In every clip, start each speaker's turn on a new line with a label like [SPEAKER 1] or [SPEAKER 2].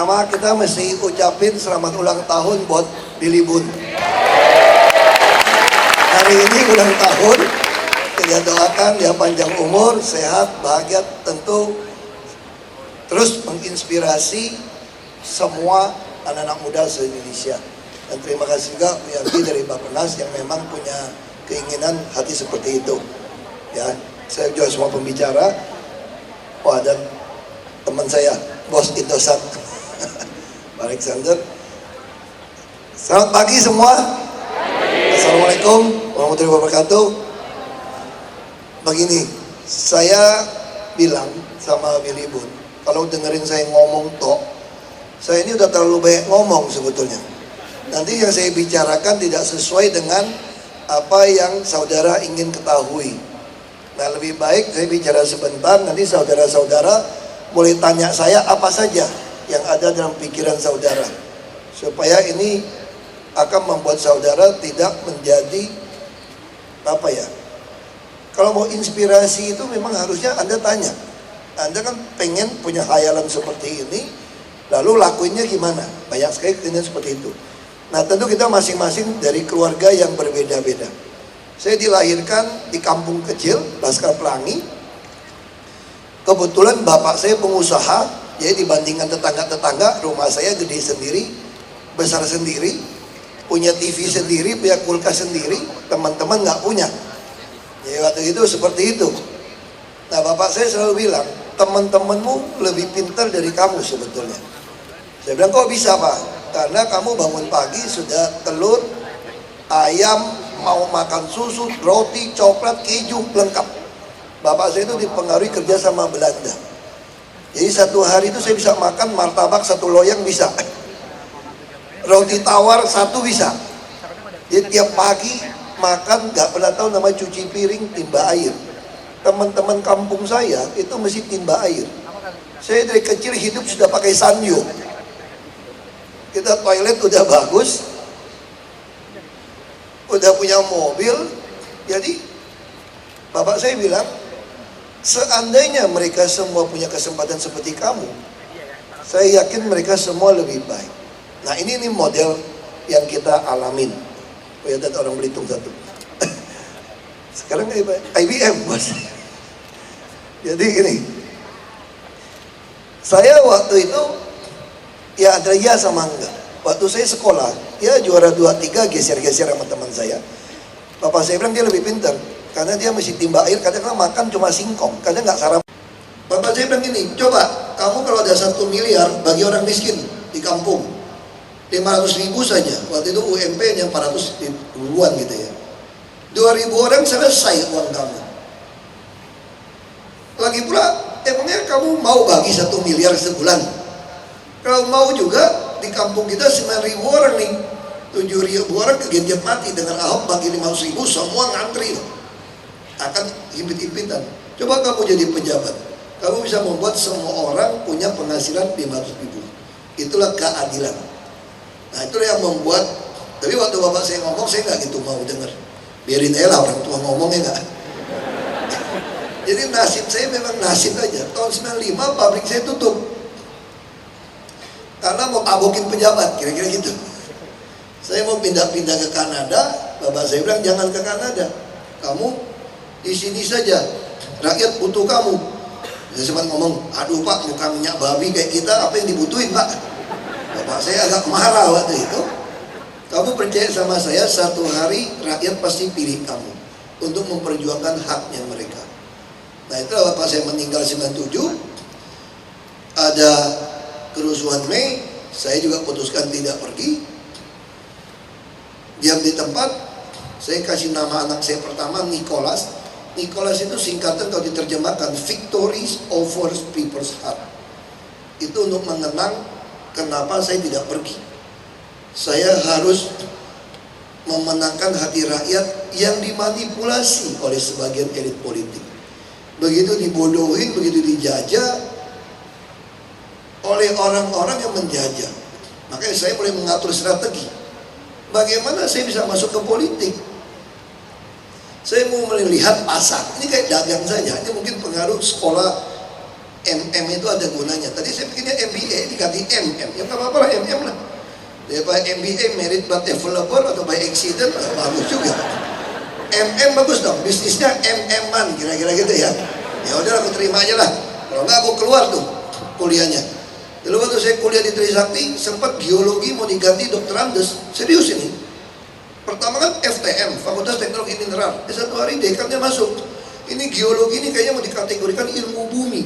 [SPEAKER 1] Pertama kita mesti ucapin selamat ulang tahun buat Billy Boon. Hari ini ulang tahun, kita doakan dia panjang umur, sehat, bahagia, tentu terus menginspirasi semua anak-anak muda se-Indonesia. Dan terima kasih juga Yanti dari Bappenas yang memang punya keinginan hati seperti itu. Ya, saya juga semua pembicara. Wah, dan teman saya, Bos Indosat, Pak Alexander. Selamat pagi semua. Assalamualaikum warahmatullahi wabarakatuh. Begini, saya bilang sama Billy Boon, kalau dengerin saya ngomong tok, saya ini udah terlalu banyak ngomong sebetulnya. Nanti yang saya bicarakan tidak sesuai dengan apa yang saudara ingin ketahui. Nah, lebih baik saya bicara sebentar, nanti saudara-saudara boleh tanya saya apa saja yang ada dalam pikiran saudara, supaya ini akan membuat saudara tidak menjadi apa ya, kalau mau inspirasi itu memang harusnya Anda tanya. Anda kan pengen punya khayalan seperti ini, lalu lakuinnya gimana? Banyak sekali keinginan seperti itu. Nah, tentu kita masing-masing dari keluarga yang berbeda-beda. Saya dilahirkan di kampung kecil, Laskar Pelangi. Kebetulan bapak saya pengusaha, jadi dibandingkan tetangga-tetangga, rumah saya gede sendiri, besar sendiri, punya TV sendiri, punya kulkas sendiri, teman-teman nggak punya. Jadi waktu itu seperti itu. Nah, bapak saya selalu bilang, teman-temanmu lebih pintar dari kamu sebetulnya. Saya bilang, kok bisa Pak? Karena kamu bangun pagi sudah telur, ayam, mau makan susu, roti, coklat, keju, lengkap. Bapak saya itu dipengaruhi kerja sama Belanda. Jadi satu hari itu saya bisa makan martabak satu loyang bisa. Roti tawar satu bisa. Jadi tiap pagi makan gak pernah tahu nama cuci piring, timba air. Teman-teman kampung saya itu mesti timba air. Saya dari kecil hidup sudah pakai sanyo. Kita toilet udah bagus, udah punya mobil. Jadi bapak saya bilang, seandainya mereka semua punya kesempatan seperti kamu, saya yakin mereka semua lebih baik. Nah, ini model yang kita alamin. Oh ya, ada orang Belitung satu. Sekarang IBM bos. Jadi gini, saya waktu itu ya ada ya sama enggak. Waktu saya sekolah, ya juara 2-3 geser-geser sama teman saya. Bapak saya bilang dia lebih pintar, karena dia mesti timba air, kadang makan cuma singkong, kadang nggak sarapan. Bapak saya bilang gini, coba kamu kalau ada 1 miliar bagi orang miskin di kampung, 500.000 saja. Waktu itu UMP yang 400 ribuan gitu ya. 2.000 orang selesai uang kamu. Lagi pula, emangnya kamu mau bagi 1 miliar sebulan? Kalau mau juga, di kampung kita 9.000 orang nih, 7.000 orang kegenjat mati dengan Ahok bagi 500.000, semua ngantri loh. Akan impit-impitan. Coba kamu jadi pejabat, kamu bisa membuat semua orang punya penghasilan 500.000. Itulah keadilan. Nah, itulah yang membuat. Tapi waktu bapak saya ngomong, saya nggak gitu mau dengar. Biarin aja lah orang tua ngomongnya nggak. Jadi nasib saya memang nasib aja. Tahun 95 pabrik saya tutup karena mau tabokin pejabat, kira-kira gitu. Saya mau pindah-pindah ke Kanada, bapak saya bilang jangan ke Kanada, kamu di sini saja, rakyat butuh kamu. Saya sempat ngomong, aduh Pak, muka minyak babi kayak kita, apa yang dibutuhin Pak? Bapak saya agak marah waktu itu. Kamu percaya sama saya, satu hari rakyat pasti pilih kamu untuk memperjuangkan haknya mereka. Nah, itulah bapak saya meninggal 97, ada kerusuhan Mei, saya juga putuskan tidak pergi, diam di tempat. Saya kasih nama anak saya pertama Nicholas. Nicholas itu singkatan kalau diterjemahkan Victories over People's Heart. Itu untuk mengenang kenapa saya tidak pergi. Saya harus memenangkan hati rakyat yang dimanipulasi oleh sebagian elit politik. Begitu dibodohi, begitu dijajah oleh orang-orang yang menjajah. Makanya saya mulai mengatur strategi. Bagaimana saya bisa masuk ke politik? Saya mau melihat pasar. Ini kayak dagang saja. Ini mungkin pengaruh sekolah MM itu ada gunanya. Tadi saya pikirnya MBA diganti MM. Ya nggak apa-apa lah, MM lah. Daripada MBA merit but available atau by accident, bagus juga. MM bagus dong, bisnisnya MM-an kira-kira gitu ya. Ya udah aku terima aja lah. Kalau nggak aku keluar tuh kuliahnya. Dulu waktu saya kuliah di Trisakti, sempat geologi mau diganti Dr. Andes. Serius ini. Pertama kan FTM, Fakultas Teknologi Mineral. Satu hari dekannya masuk. Ini geologi ini kayaknya mau dikategorikan ilmu bumi.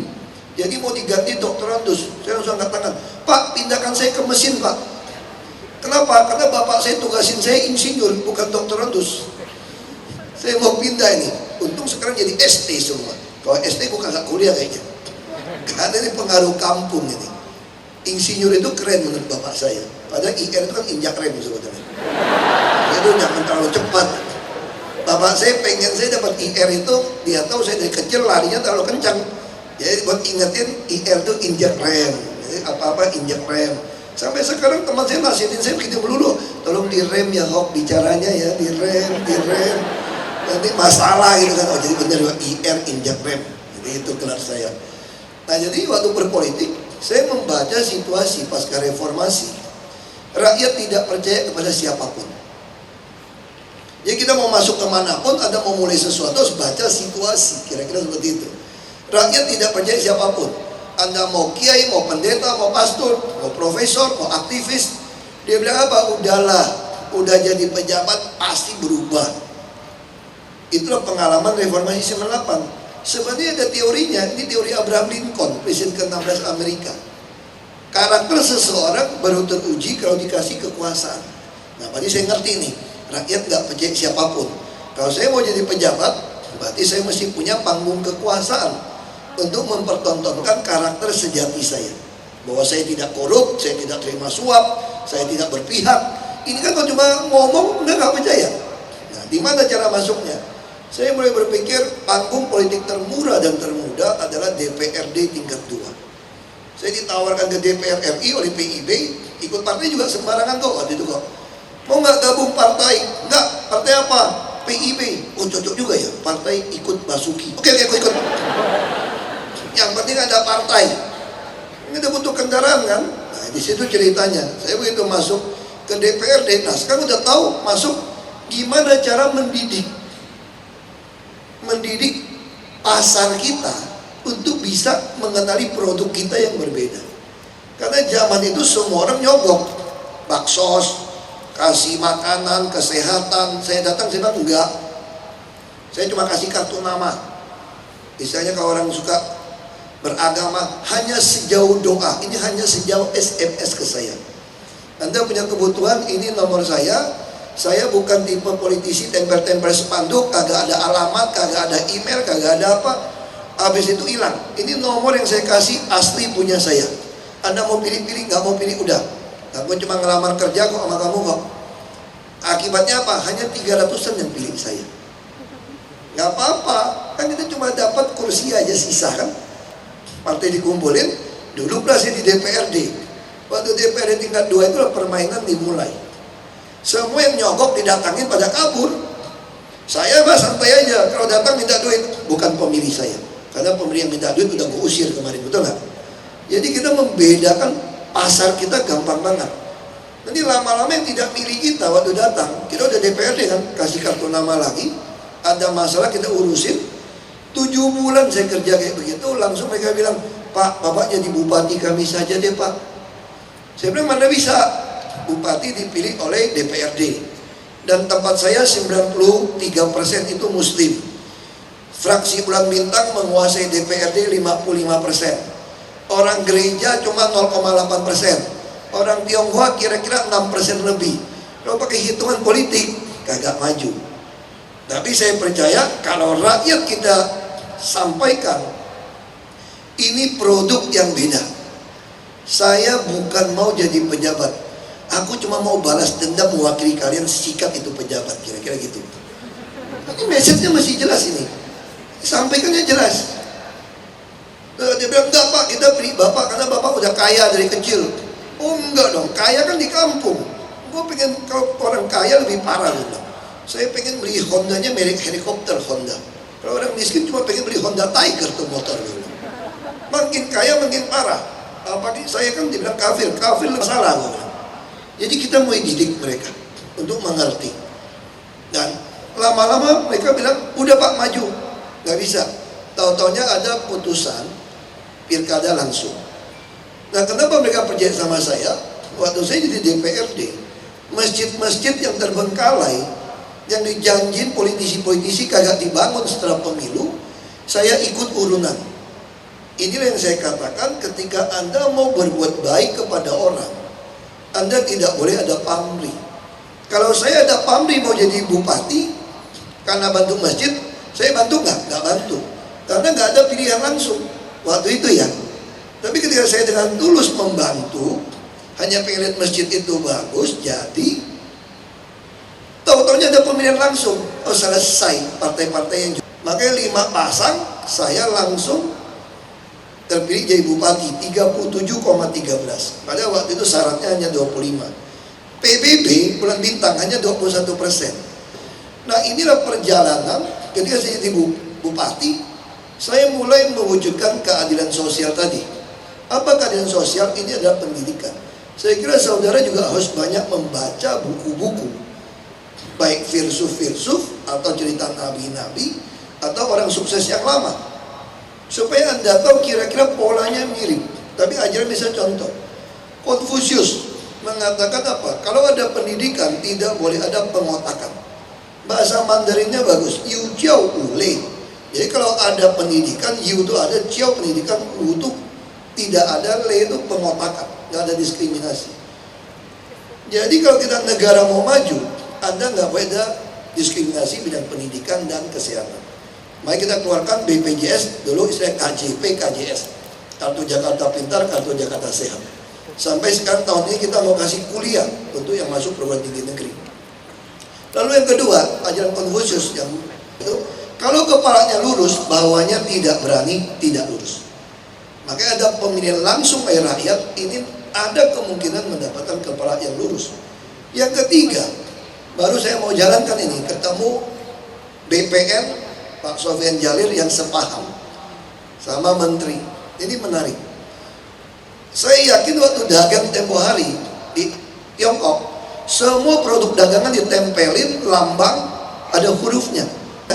[SPEAKER 1] Jadi mau diganti doktorandus. Saya langsung angkat tangan. Pak, pindahkan saya ke mesin, Pak. Kenapa? Karena bapak saya tugasin saya insinyur, bukan doktorandus. Saya mau pindah ini. Untung sekarang jadi ST semua. Kalau ST gue kagak kuliah kayaknya. Karena ini pengaruh kampung ini. Insinyur itu keren menurut bapak saya. Padahal IR itu kan injak rem sebetulnya. Itu jangan terlalu cepat. Bapak saya pengen saya dapat IR itu, dia tahu saya dari kecil larinya terlalu kencang. Jadi buat ingetin IR itu injak rem. Jadi apa-apa injak rem. Sampai sekarang teman saya nasihatin saya begitu melulu. Tolong direm ya Hok bicaranya ya, direm. Nanti masalah gitu kan. Oh jadi benar IR injak rem. Jadi itu kelas saya. Nah jadi waktu berpolitik, saya membaca situasi pasca reformasi. Rakyat tidak percaya kepada siapapun. Jadi kita mau masuk kemanapun, ada mau mulai sesuatu, harus baca situasi. Kira-kira seperti itu. Rakyat tidak percaya siapapun. Anda mau kiai, mau pendeta, mau pastor, mau profesor, mau aktivis. Dia bilang apa? Udahlah, udah jadi pejabat pasti berubah. Itulah pengalaman reformasi 98. Sebenarnya ada teorinya, ini teori Abraham Lincoln, presiden ke-16 Amerika. Karakter seseorang baru teruji kalau dikasih kekuasaan. Nah, berarti saya ngerti nih, rakyat nggak percaya siapapun. Kalau saya mau jadi pejabat, berarti saya mesti punya panggung kekuasaan untuk mempertontonkan karakter sejati saya. Bahwa saya tidak korup, saya tidak terima suap, saya tidak berpihak. Ini kan kalau cuma ngomong, udah nggak percaya. Nah, di mana cara masuknya? Saya mulai berpikir panggung politik termurah dan termuda adalah DPRD tingkat 2. Saya ditawarkan ke DPR RI oleh PIB, ikut partai juga sembarangan kok waktu itu kok. Mau nggak gabung partai? Nggak, partai apa? PIB. Oh cocok juga ya, partai ikut Basuki. Oke, aku ikut. Yang penting ada partai. Ini udah butuh kendaraan kan? Nah di situ ceritanya. Saya begitu masuk ke DPRD, nah sekarang udah tahu masuk gimana cara mendidik pasar kita untuk bisa mengenali produk kita yang berbeda. Karena zaman itu semua orang nyogok, baksos, kasih makanan, kesehatan. Saya datang, saya bilang enggak. Saya cuma kasih kartu nama. Misalnya kalau orang suka beragama, hanya sejauh doa. Ini hanya sejauh SMS ke saya. Anda punya kebutuhan, ini nomor saya. Saya bukan tipe politisi tempel-tempel spanduk, kagak ada alamat, kagak ada email, kagak ada apa. Habis itu hilang. Ini nomor yang saya kasih asli punya saya. Anda mau pilih-pilih, nggak mau pilih udah. Aku cuma ngelamar kerja kok sama kamu kok. Akibatnya apa? Hanya 300-an yang pilih saya. Nggak apa-apa, kan kita cuma dapat kursi aja sisa kan. Partai dikumpulin, duduklah saya di DPRD. Waktu DPRD tingkat 2 itu permainan dimulai. Semua yang nyogok didatangin pada kabur. Saya mah santai aja, kalau datang minta duit, bukan pemilih saya. Karena pemilih yang minta duit udah gue usir kemarin, betul nggak? Jadi kita membedakan pasar kita gampang banget. Nanti lama-lama yang tidak milih kita waktu datang, kita udah DPRD kan, kasih kartu nama lagi, ada masalah kita urusin. 7 bulan saya kerja kayak begitu, langsung mereka bilang, Pak, Bapak jadi bupati kami saja deh Pak. Saya bilang mana bisa. Bupati dipilih oleh DPRD dan tempat saya 93% itu muslim. Fraksi Bulan Bintang menguasai DPRD 55%. Orang gereja cuma 0,8%. Orang Tionghoa kira-kira 6% lebih. Kalau pakai hitungan politik kagak maju. Tapi saya percaya kalau rakyat kita sampaikan ini produk yang beda. Saya bukan mau jadi pejabat. Aku cuma mau balas dendam mewakili kalian sikat itu pejabat, kira-kira gitu. Ini message-nya masih jelas ini. Sampaikannya jelas. Dia bilang, enggak Pak, kita beri Bapak karena Bapak udah kaya dari kecil. Oh enggak dong, kaya kan di kampung. Gue pengen, kalau orang kaya lebih parah gitu. Saya pengen beli Hondanya merek helikopter Honda. Kalau orang miskin cuma pengen beli Honda Tiger tuh motor gitu. Makin kaya makin parah. Apalagi saya kan dibilang kafir salah. Jadi kita mau didik mereka untuk mengerti. Dan lama-lama mereka bilang, udah Pak maju. Nggak bisa. Tahu-taunya ada putusan pilkada langsung. Nah, kenapa mereka percaya sama saya? Waktu saya jadi DPRD, masjid-masjid yang terbengkalai, yang dijanjin politisi-politisi kagak dibangun setelah pemilu, saya ikut urunan. Inilah yang saya katakan, ketika Anda mau berbuat baik kepada orang, Anda tidak boleh ada pamrih. Kalau saya ada pamrih mau jadi bupati, karena bantu masjid, saya bantu nggak? Nggak bantu. Karena nggak ada pilihan langsung waktu itu ya. Tapi ketika saya dengan tulus membantu, hanya pengen lihat masjid itu bagus, jadi tahu-taunya ada pemilihan langsung. Oh, selesai partai-partai yang makanya 5 pasang, saya langsung terpilih jadi bupati 37,13. Padahal waktu itu syaratnya hanya 25. PBB bulan bintang hanya 21%. Nah, inilah perjalanan ketika saya jadi bupati, saya mulai mewujudkan keadilan sosial tadi. Apa keadilan sosial? Ini adalah pendidikan. Saya kira saudara juga harus banyak membaca buku-buku, baik filsuf-filsuf atau cerita nabi-nabi atau orang sukses yang lama, supaya Anda tahu kira-kira polanya mirip. Tapi ajaran bisa contoh. Konfusius mengatakan apa? Kalau ada pendidikan tidak boleh ada pengotakan. Bahasa Mandarinnya bagus, yu jiao wu lei. Jadi kalau ada pendidikan, yu itu ada, jiao pendidikan, wu itu tidak ada, lei itu pengotakan, nggak ada diskriminasi. Jadi kalau kita negara mau maju, Anda nggak boleh ada diskriminasi bidang pendidikan dan kesehatan. Mari kita keluarkan BPJS, dulu istilah KJP, KJS, Kartu Jakarta Pintar, Kartu Jakarta Sehat. Sampai sekarang tahun ini kita mau kasih kuliah untuk yang masuk perguruan tinggi negeri. Lalu yang kedua, ajaran Konfusius yang itu, kalau kepalanya lurus, bawahnya tidak berani, tidak lurus. Makanya ada pemilihan langsung oleh rakyat, ini ada kemungkinan mendapatkan kepala yang lurus. Yang ketiga, baru saya mau jalankan ini, ketemu BPN Pak Sofyan Jalil yang sepaham sama menteri. Ini menarik. Saya yakin waktu dagang tempo hari di Tiongkok, semua produk dagangan ditempelin lambang ada hurufnya.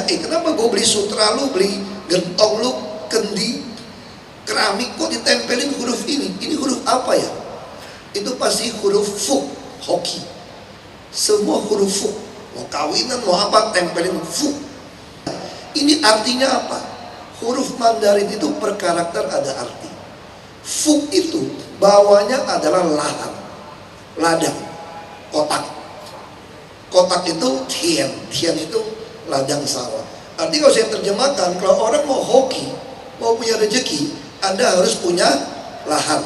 [SPEAKER 1] Kenapa gue beli sutra lu, beli gentong lu, kendi, keramik kok ditempelin huruf ini? Ini huruf apa ya? Itu pasti huruf Fu, hoki. Semua huruf Fu, mau kawinan mau apa tempelin Fu. Ini artinya apa? Huruf Mandarin itu per karakter ada arti. Fu itu bawahnya adalah lahan, ladang, kotak. Kotak itu tian, tian itu ladang sawah. Artinya kalau saya terjemahkan, kalau orang mau hoki, mau punya rezeki, Anda harus punya lahan.